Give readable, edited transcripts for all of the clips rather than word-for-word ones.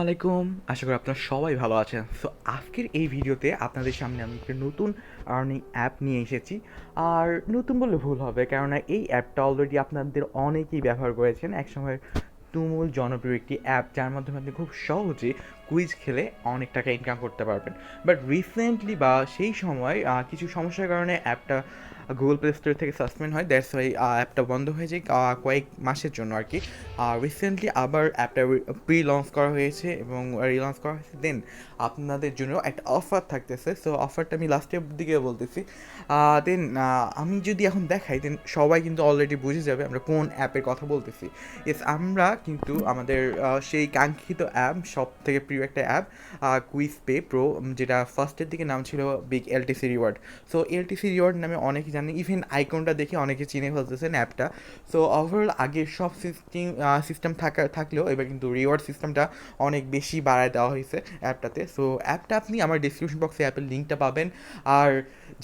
আলাইকুম, আশা করি আপনারা সবাই ভালো আছেন। সো আজকের এই ভিডিওতে আপনাদের সামনে আমি একটা নতুন আর্নিং অ্যাপ নিয়ে এসেছি। আর নতুন বললে ভুল হবে, কেননা এই অ্যাপটা অলরেডি আপনাদের অনেকেই ব্যবহার করেছেন। একসময় তুমুল জনপ্রিয় একটি অ্যাপ, যার মাধ্যমে আপনি খুব সহজে কুইজ খেলে অনেক টাকা ইনকাম করতে পারবেন। বাট রিসেন্টলি বা সেই সময় কিছু সমস্যার কারণে অ্যাপটা গুগল প্লে স্টোর থেকে সাসপেন্ড হয়। দ্যাটস ওয়াই অ্যাপটা বন্ধ হয়ে যায় কয়েক মাসের জন্য আর কি। রিসেন্টলি আবার অ্যাপটা প্রি লঞ্চ করা হয়েছে এবং রিলঞ্চ করা হয়েছে। দেন আপনাদের জন্য একটা অফার থাকতেছে। সো অফারটা আমি লাস্টের দিকে বলতেছি। দেন আমি যদি এখন দেখাই, দেন সবাই কিন্তু অলরেডি বুঝে যাবে আমরা কোন অ্যাপের কথা বলতেছি। ইয়েস, আমরা কিন্তু আমাদের সেই কাঙ্ক্ষিত অ্যাপ, সব থেকে প্রিয় একটা অ্যাপ, কুইজ পে প্রো, যেটা ফার্স্টের দিকে নাম ছিল big LTC reward. So LTC reward নামে অনেকে জানে, ইভেন আইকনটা দেখে অনেকে চিনে ফেলতেছেন অ্যাপটা। সো ওভারঅল আগের সব সিস্টেম থাকলেও এবার কিন্তু রিওয়ার্ড সিস্টেমটা অনেক বেশি বাড়ায় দেওয়া হয়েছে অ্যাপটাতে। সো অ্যাপটা আপনি আমার ডিসক্রিপশন বক্সে অ্যাপের লিঙ্কটা পাবেন। আর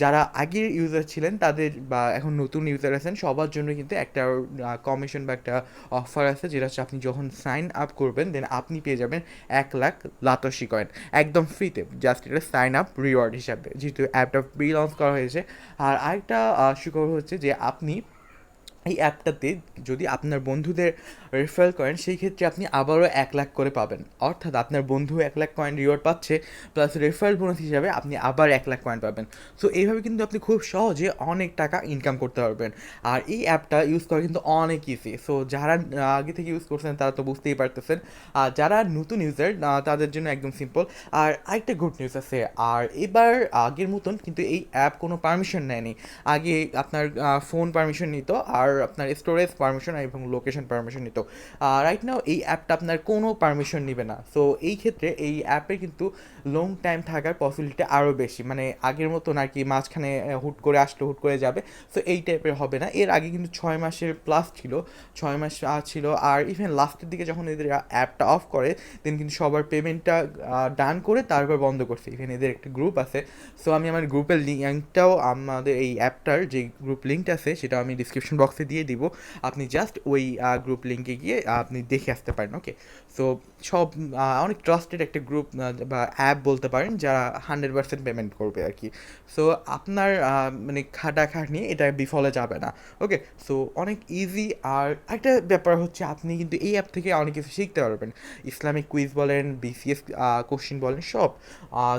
যারা আগের ইউজার ছিলেন তাদের, বা এখন নতুন ইউজার আছেন, সবার জন্য কিন্তু একটা কমিশন বা একটা অফার আছে, যেটা হচ্ছে আপনি যখন সাইন আপ করবেন দেন আপনি পেয়ে যাবেন 1 লাখ লাতসি কয়েন একদম ফ্রিতে, জাস্ট এটা সাইন আপ রিওয়ার্ড হিসাবে, যেহেতু অ্যাপটা প্রি লঞ্চ করা হয়েছে। আর আরেকটা সুখবর হচ্ছে যে আপনি এই অ্যাপটাতে যদি আপনার বন্ধুদের রেফারেল করেন, সেই ক্ষেত্রে আপনি আবারও 1 লাখ করে পাবেন। অর্থাৎ আপনার বন্ধু 1 লাখ কয়েন রিওয়ার্ড পাচ্ছে, প্লাস রেফারেল বোনাস হিসাবে আপনি আবার 1 লাখ কয়েন পাবেন। সো এইভাবে কিন্তু আপনি খুব সহজে অনেক টাকা ইনকাম করতে পারবেন। আর এই অ্যাপটা ইউজ করা কিন্তু অনেক ইজি। সো যারা আগে থেকে ইউজ করছেন তারা তো বুঝতেই পারতেছেন। আর যারা নতুন ইউজার তাদের জন্য একদম সিম্পল। আর আরেকটা গুড নিউজ আছে, আর এবার আগের মতন কিন্তু এই অ্যাপ কোনো পারমিশন নেয়নি। আগে আপনার ফোন পারমিশন নিত, আর আপনার স্টোরেজ পারমিশন এবং লোকেশন পারমিশন নিত। রাইট নাও এই অ্যাপটা আপনার কোনো পারমিশন নেবে না। সো এই ক্ষেত্রে এই অ্যাপে কিন্তু লং টাইম থাকার পসিবিলিটি আরও বেশি, মানে আগের মতন আর কি মাঝখানে হুট করে আসলো হুট করে যাবে। সো এই টাইপের হবে না। এর আগে কিন্তু 6 মাসের প্লাস ছিল, 6 মাস ছিল। আর ইভেন লাস্টের দিকে যখন এদের অ্যাপটা অফ করে, দেন কিন্তু সবার পেমেন্টটা ডান করে তারপর বন্ধ করছে। ইভেন এদের একটা গ্রুপ আছে। সো আমি আমার গ্রুপের লিঙ্কটাও, আমাদের এই অ্যাপটার যে গ্রুপ লিঙ্কটা আছে সেটা আমি ডিসক্রিপশন বক্সে দিয়ে দিব। আপনি জাস্ট ওই গ্রুপ লিঙ্কে গিয়ে আপনি দেখে আসতে পারেন। ওকে, সো সব অনেক ট্রাস্টেড একটা গ্রুপ বা অ্যাপ বলতে পারেন, যারা 100% পেমেন্ট করবে আর কি। সো আপনার মানে খাটাখাটনি এটা বিফলে যাবে না। ওকে, সো অনেক ইজি। আর একটা ব্যাপার হচ্ছে, আপনি কিন্তু এই অ্যাপ থেকে অনেক কিছু শিখতে পারবেন। ইসলামিক কুইজ বলেন, বিসিএস কোশ্চিন বলেন, সব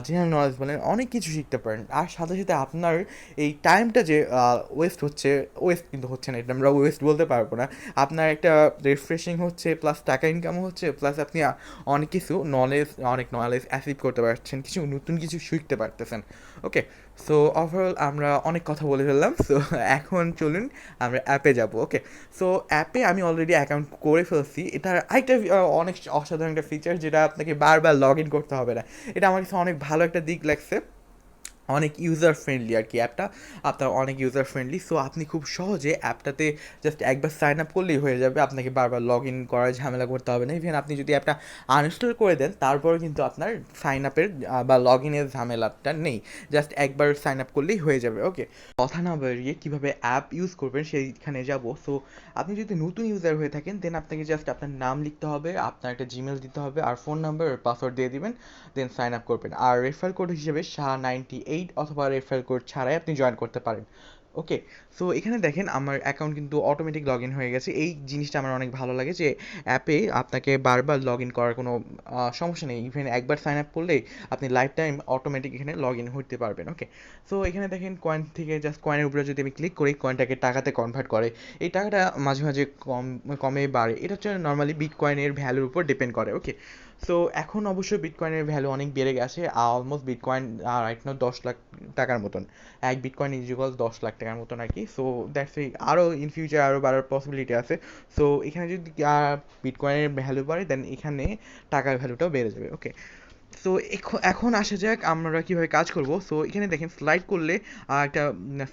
জেনারেল নলেজ বলেন, অনেক কিছু শিখতে পারেন। আর সাথে সাথে আপনার এই টাইমটা যে ওয়েস্ট হচ্ছে, ওয়েস্ট কিন্তু হচ্ছে না, এটা আমরা ওয়েস্ট বলতে পারবো না। আপনার একটা রিফ্রেশিং হচ্ছে, প্লাস টাকা ইনকামও হচ্ছে, প্লাস আপনি অনেক কিছু অনেক নলেজ অ্যাচিভ করতে পারছেন, কিছু নতুন কিছু শিখতে পারতেছেন। ওকে, সো ওভারঅল আমরা অনেক কথা বলে ফেললাম। সো এখন চলুন আমরা অ্যাপে যাব। ওকে, সো অ্যাপে আমি অলরেডি অ্যাকাউন্ট করে ফেলছি। এটার আরেকটা অনেক অসাধারণ একটা ফিচার, যেটা আপনাকে বারবার লগ ইন করতে হবে না। এটা আমার কাছে অনেক ভালো একটা দিক লাগছে। অনেক ইউজার ফ্রেন্ডলি আর কি অ্যাপটা, আপনার অনেক ইউজার ফ্রেন্ডলি। সো আপনি খুব সহজে অ্যাপটাতে জাস্ট একবার সাইন আপ করলেই হয়ে যাবে, আপনাকে বারবার লগ ইন করার ঝামেলা করতে হবে না। ইভেন আপনি যদি অ্যাপটা আনইনস্টল করে দেন, তারপরে কিন্তু আপনার সাইন আপের বা লগ ইনের ঝামেলাটা নেই। জাস্ট একবার সাইন আপ করলেই হয়ে যাবে। ওকে, কথা না বাড়িয়ে কীভাবে অ্যাপ ইউজ করবেন সেইখানে যাব। সো আপনি যদি নতুন ইউজার হয়ে থাকেন, দেন আপনাকে জাস্ট আপনার নাম লিখতে হবে, আপনার একটা জিমেল দিতে হবে, আর ফোন নাম্বার আর পাসওয়ার্ড দিয়ে দিবেন। দেন সাইন আপ করবেন। আর রেফার কোড হিসেবে শাহ98, অথবা রেফার কোড ছাড়াই আপনি জয়েন করতে পারেন। ওকে, সো এখানে দেখেন আমার অ্যাকাউন্ট কিন্তু অটোমেটিক লগ ইন হয়ে গেছে। এই জিনিসটা আমার অনেক ভালো লাগে, যে অ্যাপে আপনাকে বারবার লগ ইন করার কোনো সমস্যা নেই। ইভেন একবার সাইন আপ করলেই আপনি লাইফ টাইম অটোমেটিক এখানে লগ ইন হতে পারবেন। ওকে, সো এখানে দেখেন কয়েন থেকে, জাস্ট কয়েনের উপরে যদি আমি ক্লিক করি, কয়েনটাকে টাকাতে কনভার্ট করে। এই টাকাটা মাঝে মাঝে কমে বাড়ে, এটা হচ্ছে নর্মালি বিটকয়েনের ভ্যালুর উপর ডিপেন্ড করে। ওকে, সো এখন অবশ্যই বিটকয়েনের ভ্যালু অনেক বেড়ে গেছে। Almost bitcoin right now 10 lakh টাকার মতন। এক বিটকয়েন ইজিক্যাল 10 লাখ টাকার মতন আর কি। সো দ্যাটস আরও ইন ফিউচার আরও বাড়ার পসিবিলিটি আছে। সো এখানে যদি বিটকয়েনের ভ্যালু বাড়ে, দেন এখানে টাকার ভ্যালুটাও বেড়ে যাবে। ওকে, সো এখন আসা যাক আমরা কীভাবে কাজ করব। সো এখানে দেখেন স্লাইড করলে একটা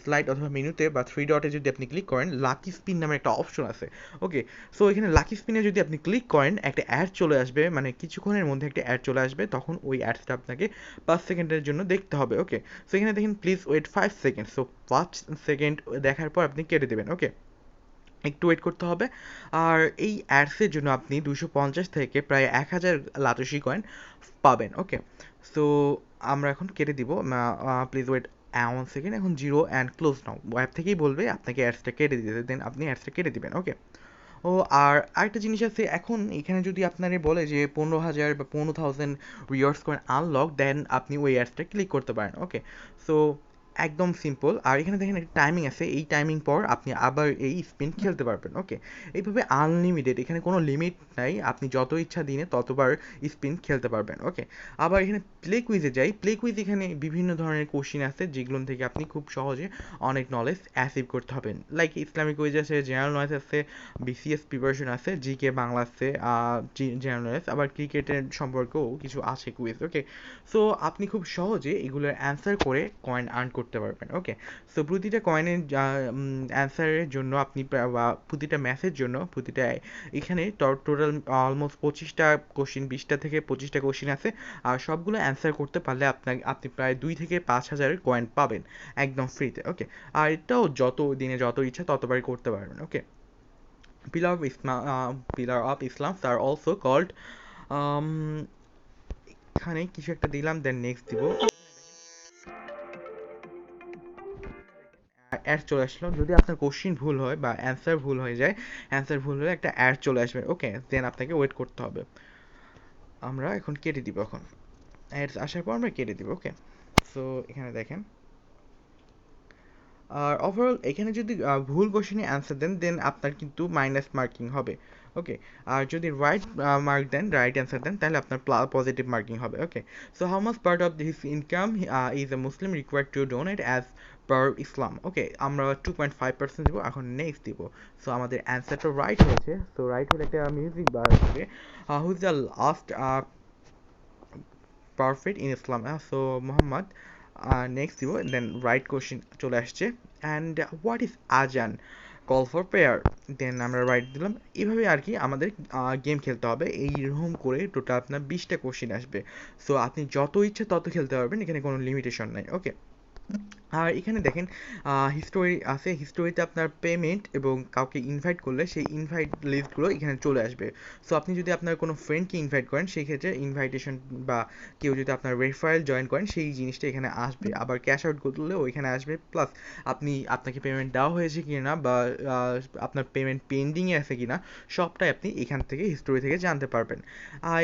স্লাইড অথবা মেনুতে বা থ্রি ডটে যদি আপনি ক্লিক করেন, লাকি স্পিন নামের একটা অপশন আছে। ওকে, সো এখানে লাকি স্পিনে যদি আপনি ক্লিক করেন, একটা অ্যাড চলে আসবে, মানে কিছুক্ষণের মধ্যে একটা অ্যাড চলে আসবে, তখন ওই অ্যাডসটা আপনাকে 5 সেকেন্ডের জন্য দেখতে হবে। ওকে, সো এখানে দেখেন please wait 5 second. So 5 second দেখার পর আপনি কেটে দেবেন। ওকে, একটু ওয়েট করতে হবে। আর এই অ্যাডসের জন্য আপনি 250 থেকে প্রায় 1000 লাতসি কয়েন পাবেন। ওকে, সো আমরা এখন কেটে দিব। Please wait 1 second. এখন zero and close now app থেকেই বলবে আপনাকে অ্যাডসটা কেটে দিতে, দেন আপনি অ্যাডসটা কেটে দিবেন। ওকে, ও আর আরেকটা জিনিস আছে, এখন এখানে যদি আপনারে বলে যে 15,000 বা 15,000 রিওয়ার্ডস কয়েন আনলক, দেন আপনি ওই অ্যাডসটা ক্লিক করতে পারেন। ওকে, সো একদম সিম্পল। আর এখানে দেখেন একটা টাইমিং আছে, এই টাইমিং পর আপনি আবার এই স্পিন খেলতে পারবেন। ওকে, এইভাবে আনলিমিটেড, এখানে কোনো লিমিট নাই, আপনি যত ইচ্ছা দিনে ততবার স্পিন খেলতে পারবেন। ওকে, আবার এখানে প্লে কুইজে যাই। প্লে কুইজ এখানে বিভিন্ন ধরনের কোশ্চিন আছে যেগুলো থেকে আপনি খুব সহজে অনেক নলেজ অ্যাচিভ করতে হবেন। লাইক ইসলামিক কুইজ আছে, জেনারেল নলেজ আছে, বিসিএস প্রিপারেশন আছে, জিকে বাংলা আছে, জেনারেল নলেজ, আবার ক্রিকেটের সম্পর্কেও কিছু আছে কুইজ। ওকে, সো আপনি খুব সহজে এগুলোর অ্যান্সার করে কয়েন আর্ন করতে পারবেন। ওকে, সো প্রতিটা কয়েনের অ্যান্সারের জন্য আপনি বা প্রতিটা ম্যাথের জন্য প্রতিটা এখানে টোটাল অলমোস্ট 25টা কোশ্চিন, 20টা থেকে 25টা কোশ্চিন আছে। আর সবগুলো অ্যান্সার করতে পারলে আপনি প্রায় 2 থেকে 5,000 কয়েন পাবেন একদম ফ্রিতে। ওকে, আর এটাও যত দিনে যত ইচ্ছা ততবারই করতে পারবেন। ওকে, pillar of Islam are also called, um, এখানে কিছু একটা দিলাম, দেন নেক্সট দিব। অ্যাড চলে আসলো, যদি আপনার কোশ্চিন ভুল হয় বা অ্যান্সার ভুল হয়ে যায়, অ্যান্সার ভুল হলে একটা অ্যাড চলে আসবে। ওকে, দেন আপনাকে ওয়েট করতে হবে। আমরা এখন কেটে দিব, এখন অ্যাডস আসার পর আমরা কেটে দিব। ওকে, সো এখানে দেখেন, আর ওভারঅল এখানে যদি ভুল কোশ্চেনে অ্যান্সার দেন, দেন আপনার কিন্তু মাইনাস মার্কিং হবে। ওকে, আর যদি রাইট মার্ক দেন, রাইট অ্যান্সার দেন, তাহলে আপনার পজিটিভ মার্কিং হবে। Okay, so how much part of this income is a Muslim required to donate as per Islam? Okay, আমরা 2.5% দিব। এখন নেক্সট দিব। সো আমাদের অ্যান্সারটা রাইট হয়েছে। সো রাইট হলে একটা মিউজিক বার হবে, who is the last perfect in Islam? So Muhammad. Next দিব, দেন রাইট কোশ্চেন চলে আসছে। And what is azaan? Call for prayer. Then আমরা রাইট দিলাম। এইভাবে আর কি আমাদের গেম খেলতে হবে। এইরকম করে টোটাল আপনার 20টা কোশ্চেন আসবে। সো আপনি যত ইচ্ছে তত খেলতে পারবেন, এখানে কোনো লিমিটেশন নাই। ওকে, আর এখানে দেখেন হিস্টোরি আছে। হিস্টোরিতে আপনার পেমেন্ট এবং কাউকে ইনভাইট করলে সেই ইনভাইট লিস্টগুলো এখানে চলে আসবে। সো আপনি যদি আপনার কোনো ফ্রেন্ডকে ইনভাইট করেন, সেই ক্ষেত্রে ইনভাইটেশন বা কেউ যদি আপনার রেফারেল জয়েন করেন, সেই জিনিসটা এখানে আসবে। আবার ক্যাশ আউট করলেও এখানে আসবে। প্লাস আপনাকে পেমেন্ট দেওয়া হয়েছে কি না, বা আপনার পেমেন্ট পেন্ডিংয়ে আছে কি না, সবটাই আপনি এখান থেকে হিস্টোরি থেকে জানতে পারবেন।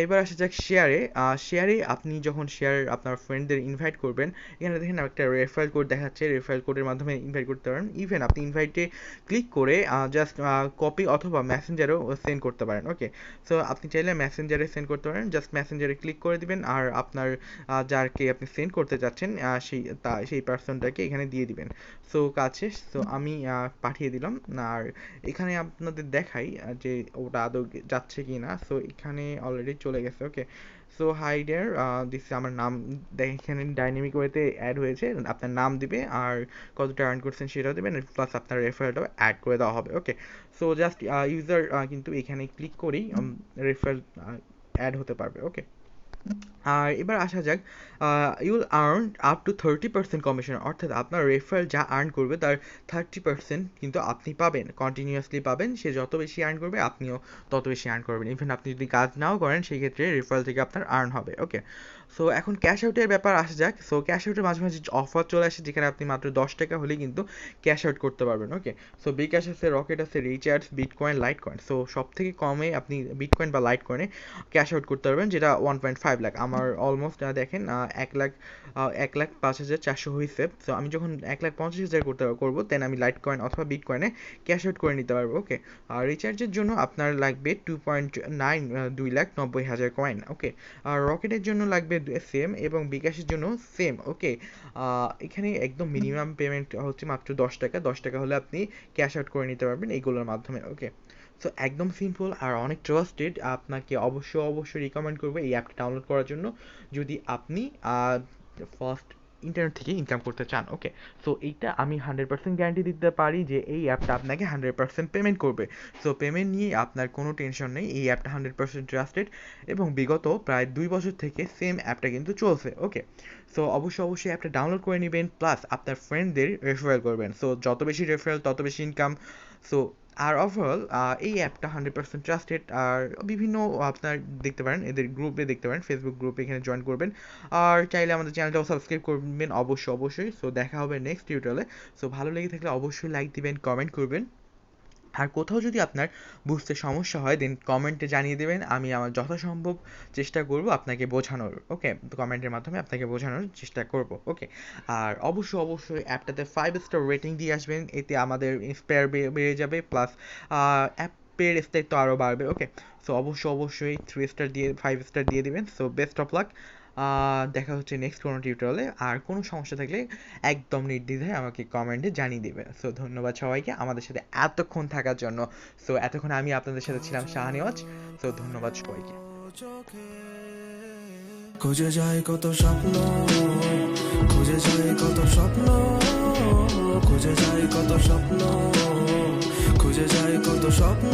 এবার আসা যাক শেয়ারে। শেয়ারে আপনি যখন আপনার ফ্রেন্ডদের ইনভাইট করবেন, এখানে দেখেন একটা রেফারেল কোড দেখাচ্ছে, রেফারেল কোডের মাধ্যমে ইনভাইট করতে পারেন। ইভেন আপনি ইনভাইটে ক্লিক করে জাস্ট কপি অথবা মেসেঞ্জারেও সেন্ড করতে পারেন। ওকে, সো আপনি চাইলে মেসেঞ্জারে সেন্ড করতে পারেন, জাস্ট মেসেঞ্জারে ক্লিক করে দিবেন, আর আপনার যারকে আপনি সেন্ড করতে চাচ্ছেন সেই পার্সনটাকে এখানে দিয়ে দিবেন। সো কাজ শেষ। সো আমি পাঠিয়ে দিলাম। আর এখানে আপনাদের দেখাই যে ওটা আদৌ যাচ্ছে কি না। সো এখানে অলরেডি চলে গেছে। ওকে, সো হাই ডেয়ার, দিস আমার নাম এখানে ডাইনামিক ওয়েতে অ্যাড হয়েছে। আপনার নাম দিবে, আর কতটা আর্ন করছেন সেটাও দেবেন, প্লাস আপনার রেফারেলটাও অ্যাড করে দেওয়া হবে। ওকে, সো জাস্ট ইউজার কিন্তু এখানে ক্লিক করেই রেফারেল অ্যাড হতে পারবে। ওকে, আর এবার আসা যাক, ইউল আর্ন আপ টু 30% কমিশন, অর্থাৎ আপনার রেফারেল যা আর্ন করবে তার 30% কিন্তু আপনি পাবেন, কন্টিনিউয়াসলি পাবেন। সে যত বেশি আর্ন করবে আপনিও তত বেশি আর্ন করবেন। ইভেন আপনি যদি কাজ নাও করেন, সেই ক্ষেত্রে রেফারেল থেকে আপনার আর্ন হবে। ওকে, সো এখন ক্যাশ আউটের ব্যাপার আসা যাক। সো ক্যাশ আউটের মাঝে মাঝে অফার চলে আসে, যেখানে আপনি মাত্র 10 টাকা হলেই কিন্তু ক্যাশ আউট করতে পারবেন। ওকে, সো বিকাশ আছে, রকেট আছে, recharge, bitcoin, light coin. So সব থেকে কমে আপনি বিটকয়েন বা লাইট কয়েনে ক্যাশ আউট করতে পারবেন, যেটা 1.5 লাখ। আমার অলমোস্ট দেখেন 1,05,400 হয়েছে। সো আমি যখন 1,50,000 করবো, দেন আমি লাইট কয়েন অথবা বিটকয়েনে ক্যাশ আউট করে নিতে পারবো। ওকে, আর রিচার্জের জন্য আপনার লাগবে 2.9, 2,90,000 কয়েন। ওকে, আর রকেটের জন্য লাগবে সেম, এবং বিকাশের জন্য সেম। ওকে, এখানে একদম মিনিমাম পেমেন্ট হচ্ছে মাত্র 10 টাকা। 10 টাকা হলে আপনি ক্যাশ আউট করে নিতে পারবেন এইগুলোর মাধ্যমে। ওকে, সো একদম সিম্পল আর অনেক ট্রাস্টেড। আপনাকে অবশ্যই রিকমেন্ড করবো এই অ্যাপটা ডাউনলোড করার জন্য, যদি আপনি ফার্স্ট ইন্টারনেট থেকে ইনকাম করতে চান। ওকে, সো এইটা আমি 100% গ্যারান্টি দিতে পারি যে এই অ্যাপটা আপনাকে 100% পেমেন্ট করবে। সো পেমেন্ট নিয়ে আপনার কোনো টেনশন নেই, এই অ্যাপটা 100% ট্রাস্টেড, এবং বিগত প্রায় 2 বছর থেকে সেম অ্যাপটা কিন্তু চলছে। ওকে, সো অবশ্যই অ্যাপটা ডাউনলোড করে নেবেন, প্লাস আপনার ফ্রেন্ডদের রেফারেল করবেন। সো যত বেশি রেফারেল তত বেশি ইনকাম। সো আর ওভারঅল এই অ্যাপটা 100% ট্রাস্টেড। আর বিভিন্ন আপনার দেখতে পারেন, এদের গ্রুপে দেখতে পারেন, ফেসবুক গ্রুপে এখানে জয়েন করবেন। আর চাইলে আমাদের চ্যানেলটাও সাবস্ক্রাইব করবেন অবশ্যই। সো দেখা হবে নেক্সট টিউটোরিয়ালে। সো ভালো লেগে থাকলে অবশ্যই লাইক দিবেন, কমেন্ট করবেন। আর কোথাও যদি আপনার বুঝতে সমস্যা হয় দেন কমেন্টে জানিয়ে দেবেন, আমি আমার যথাসম্ভব চেষ্টা করব আপনাকে বোঝানোর। ওকে, কমেন্টের মাধ্যমে আপনাকে বোঝানোর চেষ্টা করব। ওকে, আর অবশ্যই অ্যাপটাতে 5 স্টার রেটিং দিয়ে আসবেন, এতে আমাদের ইন্সপায়ার বেড়ে যাবে, প্লাস অ্যাপের স্থায়িত্ব আরও বাড়বে। ওকে, সো অবশ্যই 3 স্টার দিয়ে 5 স্টার দিয়ে দিবেন। So best of luck. দেখা হচ্ছে নেক্সট কোনো টিউটোরিয়ালে। আর কোনো সমস্যা থাকলে একদম নির্দ্বিধায় আমাকে কমেন্টে জানিয়ে দিবে। সো ধন্যবাদ সবাইকে আমাদের সাথে এতক্ষণ থাকার জন্য। সো এতক্ষণ আমি আপনাদের সাথে ছিলাম শাহনেওয়াজ। সো ধন্যবাদ সবাইকে। খুঁজে যায় কত স্বপ্ন, খুঁজে যায় কত স্বপ্ন, খুঁজে যায় কত স্বপ্ন, খুঁজে যায় কত স্বপ্ন।